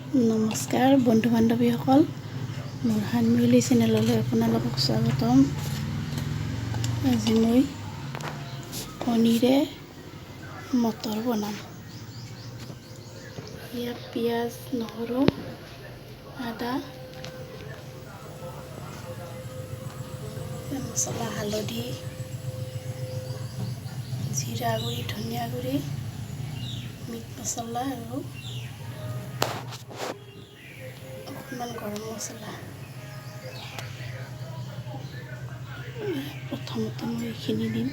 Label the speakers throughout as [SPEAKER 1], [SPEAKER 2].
[SPEAKER 1] নমস্কাৰ বন্ধু বান্ধৱীসকল, মোৰ হানমিলি চেনেললৈ আপোনালোকক স্বাগতম। আজি মই কণীৰে মটৰ বনাম। ইয়াত পিঁয়াজ, নহৰু, আদা, মছলা, হালধি, জিৰা গুড়ি, ধনিয়া গুড়ি, মিট মছলা আৰু অকণমান গৰম মছলা। প্ৰথমতে মই এইখিনি দিম,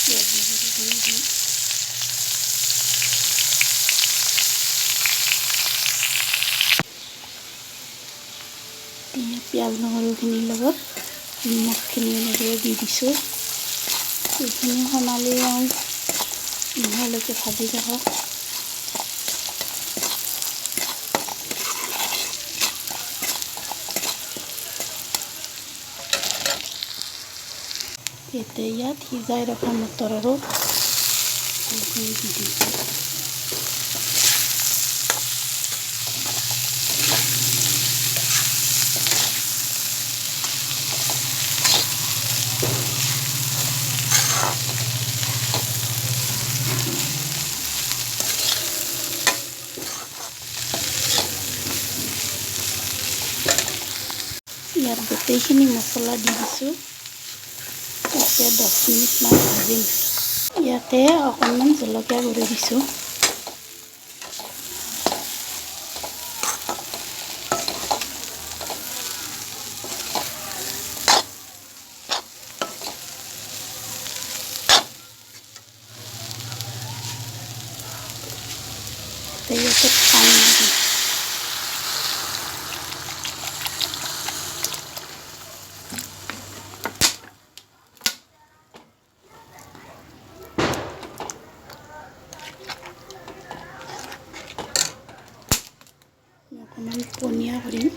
[SPEAKER 1] পিঁয়াজ নহৰুখিনি দিম। পিঁয়াজ নহৰুখিনিৰ লগত নিমখখিনি এনেদৰে দি দিছোঁ। এইখিনি সোণালী ৰং নোহোৱালৈকে ভাজি থাকক। এতিয়া ইয়াত সিজাই ৰখা মটৰ আৰু আলুখিনি দি দিম। ইয়াত গোটেইখিনি মছলা দি দিছোঁ। এতিয়া 10 মিনিটমান ভাজিম। ইয়াতে অকণমান জলকীয়া গুড়ি দিছোঁ। ইয়াতে পানী দিম। অকণমান পনীয়া কৰিম।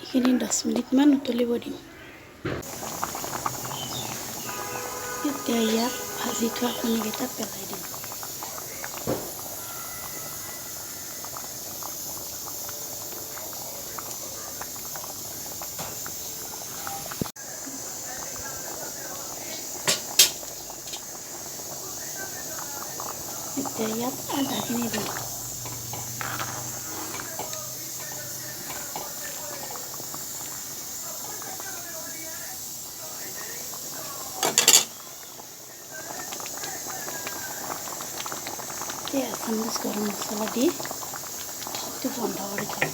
[SPEAKER 1] এইখিনি 10 মিনিটমান উতলিব দিম। এতিয়া ইয়াত ভাজি থোৱা কণীকেইটা পেলাই দিম। এতিয়া ইয়াত আদাখিনি দিম। এচামুচ গৰম মছলা দি এইটো বন্ধ কৰি থ'ম।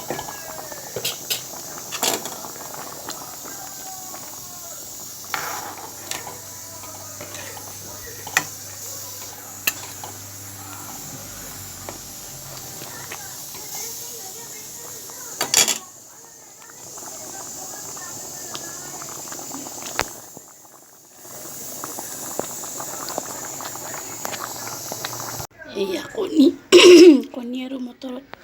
[SPEAKER 1] এয়া কণী আৰু মটৰত